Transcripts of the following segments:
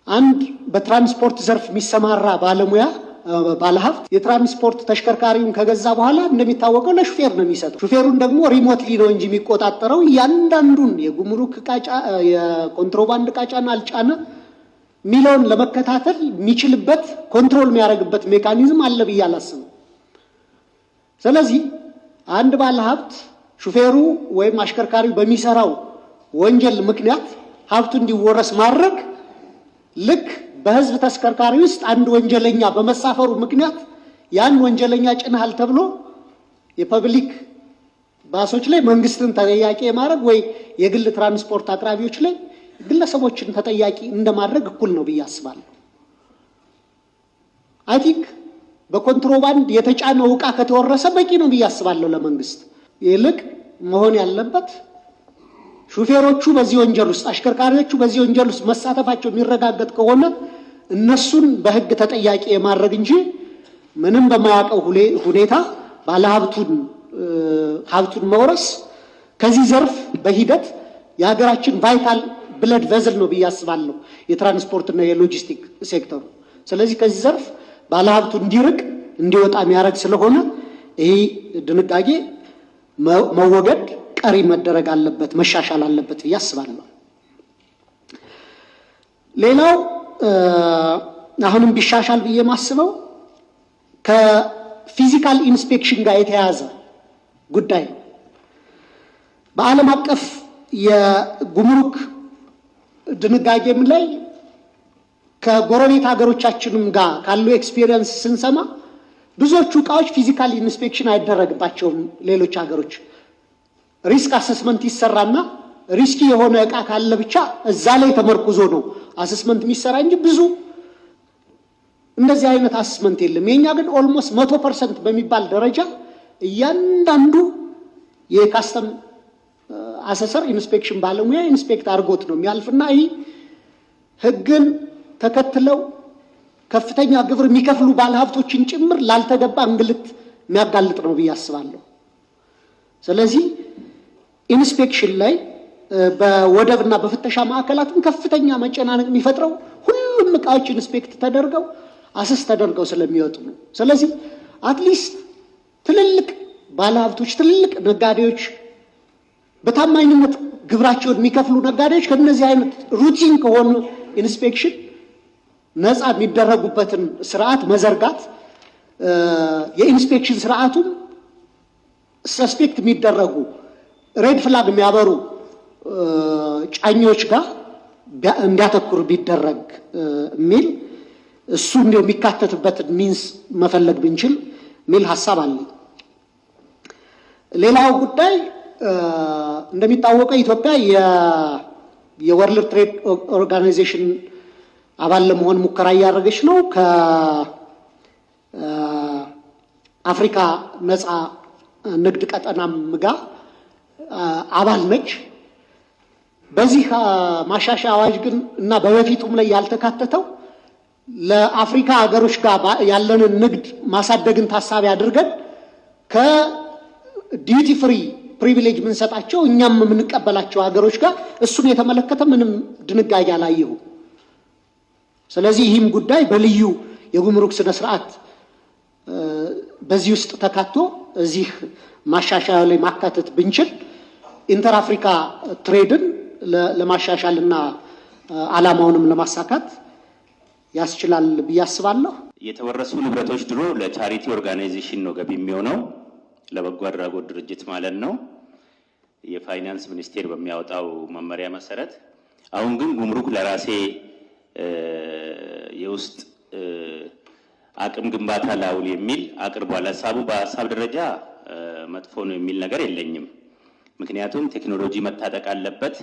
አንድ በትራንስፖርት ዘርፍ የሚሰማራ ባለሙያ ባለሀብት የትራንስፖርት ተሽከርካሪውን ከገዛ በኋላ እንደሚታወቀው ለሹፌር ነው የሚሰጠው። ሹፌሩን ደግሞ ሪሞትሊ ነው እንጂ የሚቆጣጠረው ያንዳንዱን የጉምሩክ ቃጫ የኮንትሮባንድ ቃጫና አልጫነ ሚሊዮን ለመከታተል የሚችልበት ኮንትሮል የሚያደርግበት ሜካኒዝም አለ ብዬ አላስብም። ስለዚህ አንድ ባለሀብት ሹፌሩ ወይም አሽከርካሪው በሚሰራው ወንጀል ምክንያት ሀብቱ እንዲወረስ ማድረግ ልክ በህዝብ ተሽከርካሪ ውስጥ አንድ ወንጀለኛ በመሳፈሩ ምክንያት ያን ወንጀለኛ ጭነሃል ተብሎ የፐብሊክ ባሶች ላይ መንግስትን ተጠያቂ ማድረግ ወይ የግል ትራንስፖርት አቅራቢዎች ላይ ግለሰቦችን ተጠያቂ እንደማድረግ እኩል ነው ብዬ አስባለሁ። አይ ቲንክ በኮንትሮባንድ የተጫነው ዕቃ ከተወረሰ በቂ ነው ብዬ አስባለሁ ለመንግስት። ይልቅ መሆን ያለበት ሹፌሮቹ በዚህ ወንጀል ውስጥ አሽከርካሪዎቹ በዚህ ወንጀል ውስጥ መሳተፋቸው የሚረጋገጥ ከሆነ እነሱን በህግ ተጠያቂ የማድረግ እንጂ ምንም በማያውቀው ሁኔታ ሀብቱን መውረስ ከዚህ ዘርፍ በሂደት የሀገራችን ቫይታል ብለድ ቬዝል ነው ብዬ አስባለሁ የትራንስፖርትና የሎጂስቲክ ሴክተሩ። ስለዚህ ከዚህ ዘርፍ ባለሀብቱ እንዲርቅ እንዲወጣ የሚያደርግ ስለሆነ ይህ ድንጋጌ መወገድ ቀሪ መደረግ አለበት መሻሻል አለበት ብዬ አስባለሁ። ሌላው አሁንም ቢሻሻል ብዬ ማስበው ከፊዚካል ኢንስፔክሽን ጋር የተያያዘ ጉዳይ በዓለም አቀፍ የጉምሩክ ድንጋጌም ላይ ከጎረቤት ሀገሮቻችንም ጋር ካለው ኤክስፒሪየንስ ስንሰማ ብዙዎቹ ዕቃዎች ፊዚካል ኢንስፔክሽን አይደረግባቸውም። ሌሎች ሀገሮች ሪስክ አሰስመንት ይሰራና ሪስኪ የሆነ ዕቃ ካለ ብቻ እዛ ላይ ተመርኩዞ ነው አሰስመንት የሚሰራ እንጂ ብዙ እንደዚህ አይነት አሰስመንት የለም። የኛ ግን ኦልሞስት 100% በሚባል ደረጃ እያንዳንዱ የካስተም አሰሰር ኢንስፔክሽን ባለሙያ ኢንስፔክት አድርጎት ነው የሚያልፍና ይህ ህግን ተከትለው ከፍተኛ ግብር የሚከፍሉ ባለሀብቶችን ጭምር ላልተገባ እንግልት የሚያጋልጥ ነው ብዬ አስባለሁ። ስለዚህ ኢንስፔክሽን ላይ በወደብና በፍተሻ ማዕከላትም ከፍተኛ መጨናነቅ የሚፈጥረው ሁሉም ዕቃዎች ኢንስፔክት ተደርገው አሰስ ተደርገው ስለሚወጡ ነው። ስለዚህ አትሊስት ትልልቅ ባለሀብቶች ትልልቅ ነጋዴዎች በታማኝነት ግብራቸውን የሚከፍሉ ነጋዴዎች ከነዚህ አይነት ሩቲን ከሆኑ ኢንስፔክሽን ነፃ የሚደረጉበትን ስርዓት መዘርጋት የኢንስፔክሽን ስርዓቱን ሰስፔክት የሚደረጉ ሬድ ፍላግ የሚያበሩ ጫኞች ጋር እንዲያተኩር ቢደረግ የሚል እሱ እንደው የሚካተትበትን ሚንስ መፈለግ ብንችል የሚል ሐሳብ አለ። ሌላው ጉዳይ እንደሚታወቀው ኢትዮጵያ የወርልድ ትሬድ ኦርጋናይዜሽን አባል ለመሆን ሙከራ እያደረገች ነው። ከአፍሪካ ነፃ ንግድ ቀጠናም ጋር አባል ነች። በዚህ ማሻሻያ አዋጅ ግን እና በበፊቱም ላይ ያልተካተተው ለአፍሪካ ሀገሮች ጋር ያለንን ንግድ ማሳደግን ታሳቢ አድርገን ከዲዩቲ ፍሪ ፕሪቪሌጅ የምንሰጣቸው እኛም የምንቀበላቸው ሀገሮች ጋር እሱን የተመለከተ ምንም ድንጋጌ አላየሁም። ስለዚህ ይህም ጉዳይ በልዩ የጉምሩክ ስነ ስርዓት በዚህ ውስጥ ተካቶ እዚህ ማሻሻያ ላይ ማካተት ብንችል ኢንተር አፍሪካ ትሬድን ለማሻሻልና ዓላማውንም ለማሳካት ያስችላል ብዬ አስባለሁ። የተወረሱ ንብረቶች ድሮ ለቻሪቲ ኦርጋናይዜሽን ነው ገቢ የሚሆነው ለበጎ አድራጎት ድርጅት ማለት ነው የፋይናንስ ሚኒስቴር በሚያወጣው መመሪያ መሰረት። አሁን ግን ጉምሩክ ለራሴ የውስጥ አቅም ግንባታ ላውል የሚል አቅርቧል። ሀሳቡ በሀሳብ ደረጃ መጥፎ ነው የሚል ነገር የለኝም። ምክንያቱም ቴክኖሎጂ መታጠቅ አለበት፣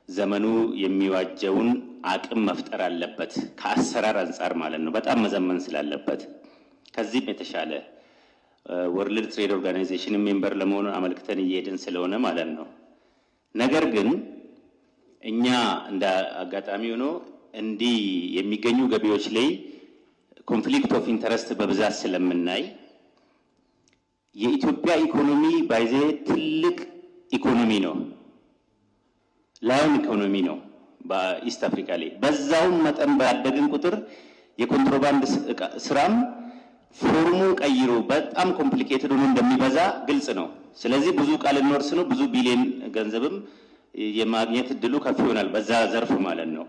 ዘመኑ የሚዋጀውን አቅም መፍጠር አለበት ከአሰራር አንጻር ማለት ነው። በጣም መዘመን ስላለበት ከዚህም የተሻለ ወርልድ ትሬድ ኦርጋናይዜሽን ሜምበር ለመሆኑ አመልክተን እየሄድን ስለሆነ ማለት ነው። ነገር ግን እኛ እንደ አጋጣሚ ሆኖ እንዲህ የሚገኙ ገቢዎች ላይ ኮንፍሊክት ኦፍ ኢንተረስት በብዛት ስለምናይ የኢትዮጵያ ኢኮኖሚ ባይዜ ትልቅ ኢኮኖሚ ነው፣ ላይም ኢኮኖሚ ነው በኢስት አፍሪካ ላይ። በዛው መጠን ባደግን ቁጥር የኮንትሮባንድ ስራም ፎርሙ ቀይሮ በጣም ኮምፕሊኬትድ ሆኖ እንደሚበዛ ግልጽ ነው። ስለዚህ ብዙ ቃል እንወርስ ነው፣ ብዙ ቢሊዮን ገንዘብም የማግኘት እድሉ ከፍ ይሆናል በዛ ዘርፍ ማለት ነው።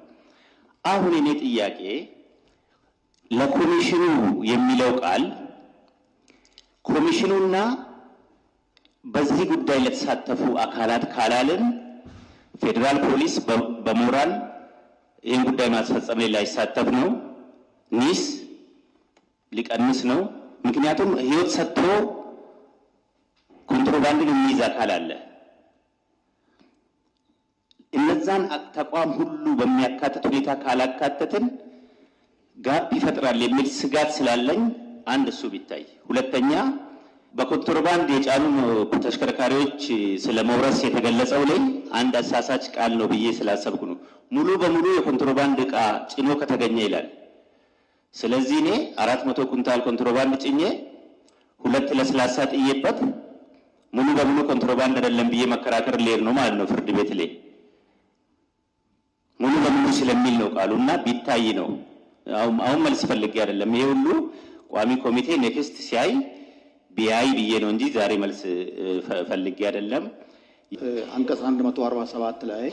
አሁን እኔ ጥያቄ ለኮሚሽኑ የሚለው ቃል ኮሚሽኑና በዚህ ጉዳይ ለተሳተፉ አካላት ካላልን ፌዴራል ፖሊስ በሞራል ይህን ጉዳይ ማስፈጸም ላይ ላይሳተፍ ነው፣ ኒስ ሊቀንስ ነው። ምክንያቱም ህይወት ሰጥቶ ኮንትሮባንድን የሚይዝ አካል አለ። እነዛን ተቋም ሁሉ በሚያካትት ሁኔታ ካላካተትን ጋፕ ይፈጥራል የሚል ስጋት ስላለኝ አንድ እሱ ቢታይ፣ ሁለተኛ በኮንትሮባንድ የጫኑ ተሽከርካሪዎች ስለመውረስ የተገለጸው ላይ አንድ አሳሳች ቃል ነው ብዬ ስላሰብኩ ነው። ሙሉ በሙሉ የኮንትሮባንድ ዕቃ ጭኖ ከተገኘ ይላል። ስለዚህ እኔ 400 ኩንታል ኮንትሮባንድ ጭኜ 2 ለስላሳ ጥዬበት ሙሉ በሙሉ ኮንትሮባንድ አይደለም ብዬ መከራከር ልሄድ ነው ማለት ነው ፍርድ ቤት ላይ። ሙሉ በሙሉ ስለሚል ነው ቃሉና ቢታይ ነው። አሁን መልስ ፈልጌ አይደለም። ይሄ ሁሉ ቋሚ ኮሚቴ ኔክስት ሲያይ ቢያይ ብዬ ነው እንጂ ዛሬ መልስ ፈልጌ አይደለም። አንቀጽ 147 ላይ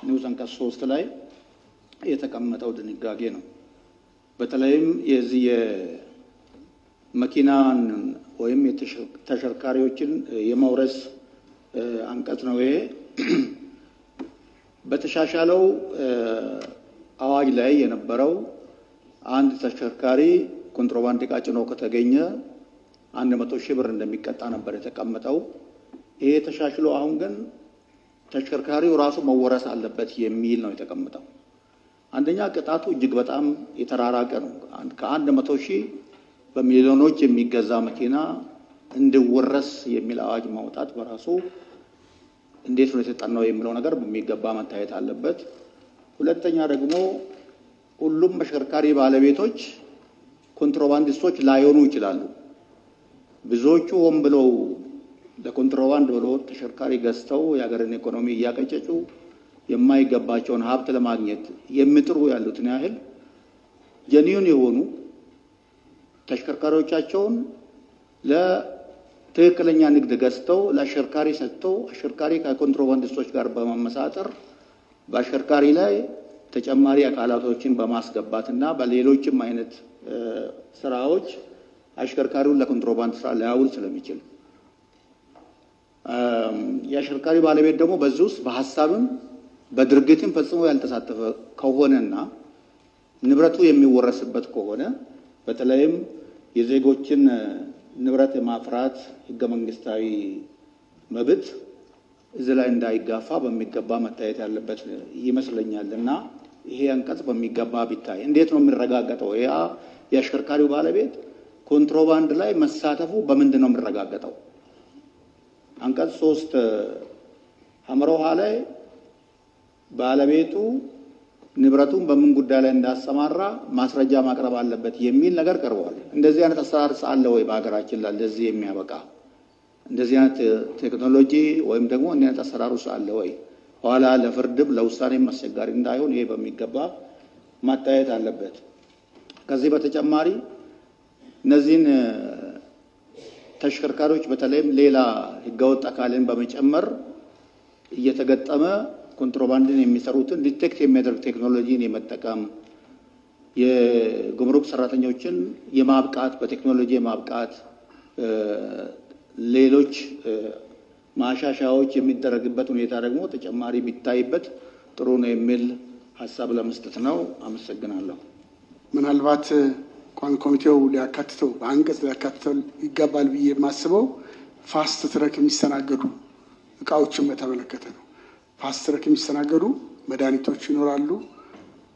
ንዑስ አንቀጽ 3 ላይ የተቀመጠው ድንጋጌ ነው። በተለይም የዚህ የመኪናን ወይም የተሽከርካሪዎችን የመውረስ አንቀጽ ነው። ይሄ በተሻሻለው አዋጅ ላይ የነበረው አንድ ተሽከርካሪ ኮንትሮባንድ ዕቃ ጭኖ ከተገኘ 100 ሺህ ብር እንደሚቀጣ ነበር የተቀመጠው። ይሄ ተሻሽሎ አሁን ግን ተሽከርካሪው ራሱ መወረስ አለበት የሚል ነው የተቀመጠው። አንደኛ ቅጣቱ እጅግ በጣም የተራራቀ ነው። ከ100 ሺህ በሚሊዮኖች የሚገዛ መኪና እንዲወረስ የሚል አዋጅ ማውጣት በራሱ እንዴት ነው የተጠናው የሚለው ነገር በሚገባ መታየት አለበት። ሁለተኛ ደግሞ ሁሉም ተሽከርካሪ ባለቤቶች ኮንትሮባንዲስቶች ላይሆኑ ይችላሉ። ብዙዎቹ ሆን ብለው ለኮንትሮባንድ ብለው ተሽከርካሪ ገዝተው የሀገርን ኢኮኖሚ እያቀጨጩ የማይገባቸውን ሀብት ለማግኘት የሚጥሩ ያሉትን ያህል ጀኒዩን የሆኑ ተሽከርካሪዎቻቸውን ለትክክለኛ ንግድ ገዝተው ለአሽከርካሪ ሰጥተው አሽከርካሪ ከኮንትሮባንዲስቶች ጋር በመመሳጠር በአሽከርካሪ ላይ ተጨማሪ አካላቶችን በማስገባትና በሌሎችም አይነት ስራዎች አሽከርካሪውን ለኮንትሮባንድ ስራ ሊያውል ስለሚችል የአሽከርካሪ ባለቤት ደግሞ በዚህ ውስጥ በሐሳብም በድርጊትም ፈጽሞ ያልተሳተፈ ከሆነና ንብረቱ የሚወረስበት ከሆነ በተለይም የዜጎችን ንብረት የማፍራት ህገ መንግስታዊ መብት እዚህ ላይ እንዳይጋፋ በሚገባ መታየት ያለበት ይመስለኛልና ይሄ አንቀጽ በሚገባ ቢታይ። እንዴት ነው የሚረጋገጠው? ያ የአሽከርካሪው ባለቤት ኮንትሮባንድ ላይ መሳተፉ በምንድን ነው የሚረጋገጠው? አንቀጽ 3 ሐመሮሃ ላይ ባለቤቱ ንብረቱን በምን ጉዳይ ላይ እንዳሰማራ ማስረጃ ማቅረብ አለበት የሚል ነገር ቀርቧል። እንደዚህ አይነት አሰራር አለ ወይ በሀገራችን ላይ ለዚህ የሚያበቃ? እንደዚህ አይነት ቴክኖሎጂ ወይም ደግሞ እንዲህ አይነት አሰራር ውስጥ አለ ወይ? ኋላ ለፍርድም ለውሳኔም አስቸጋሪ እንዳይሆን ይሄ በሚገባ ማታየት አለበት። ከዚህ በተጨማሪ እነዚህን ተሽከርካሪዎች በተለይም ሌላ ህገወጥ አካልን በመጨመር እየተገጠመ ኮንትሮባንድን የሚሰሩትን ዲቴክት የሚያደርግ ቴክኖሎጂን የመጠቀም የጉምሩክ ሰራተኞችን የማብቃት በቴክኖሎጂ የማብቃት ሌሎች ማሻሻያዎች የሚደረግበት ሁኔታ ደግሞ ተጨማሪ ቢታይበት ጥሩ ነው የሚል ሀሳብ ለመስጠት ነው። አመሰግናለሁ። ምናልባት ቋሚ ኮሚቴው ሊያካትተው በአንቀጽ ሊያካትተው ይገባል ብዬ የማስበው ፋስት ትረክ የሚስተናገዱ እቃዎችን በተመለከተ ነው። ፋስት ትረክ የሚስተናገዱ መድኃኒቶች ይኖራሉ፣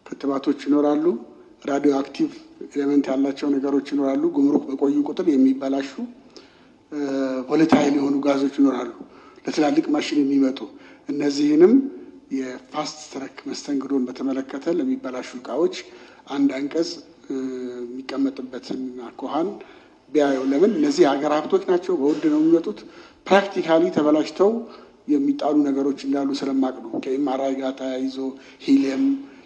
ክትባቶች ይኖራሉ፣ ራዲዮ አክቲቭ ኤሌመንት ያላቸው ነገሮች ይኖራሉ። ጉምሩክ በቆዩ ቁጥር የሚበላሹ ቮለታይል የሆኑ ጋዞች ይኖራሉ፣ ለትላልቅ ማሽን የሚመጡ እነዚህንም የፋስት ትረክ መስተንግዶን በተመለከተ ለሚበላሹ እቃዎች አንድ አንቀጽ የሚቀመጥበትን አኳኋን ቢያየው። ለምን እነዚህ ሀገር ሀብቶች ናቸው፣ በውድ ነው የሚመጡት። ፕራክቲካሊ ተበላሽተው የሚጣሉ ነገሮች እንዳሉ ስለማቅ ነው። ከኤምአርአይ ጋር ተያይዞ ሂሊየም፣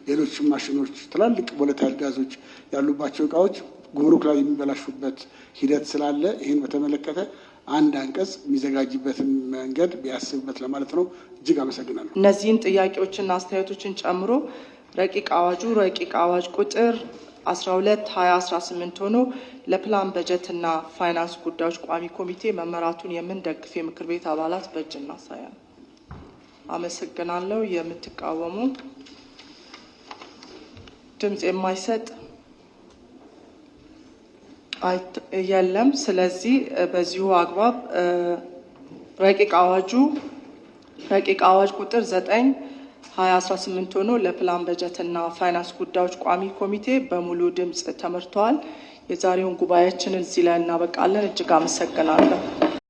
ሌሎችም ማሽኖች፣ ትላልቅ ቮለታይል ጋዞች ያሉባቸው እቃዎች ጉምሩክ ላይ የሚበላሹበት ሂደት ስላለ ይህን በተመለከተ አንድ አንቀጽ የሚዘጋጅበትን መንገድ ቢያስብበት ለማለት ነው። እጅግ አመሰግናለሁ። እነዚህን ጥያቄዎችና አስተያየቶችን ጨምሮ ረቂቅ አዋጅ ቁጥር 12/2018 ሆኖ ለፕላን በጀትና ፋይናንስ ጉዳዮች ቋሚ ኮሚቴ መመራቱን የምንደግፍ የምክር ቤት አባላት በእጅ እናሳያለን። አመሰግናለሁ። የምትቃወሙ ድምጽ የማይሰጥ የለም። ስለዚህ በዚሁ አግባብ ረቂቅ አዋጅ ቁጥር 9/2018 ሆኖ ለፕላን በጀትና ፋይናንስ ጉዳዮች ቋሚ ኮሚቴ በሙሉ ድምጽ ተመርቷል። የዛሬውን ጉባኤያችንን እዚህ ላይ እናበቃለን። እጅግ አመሰግናለሁ።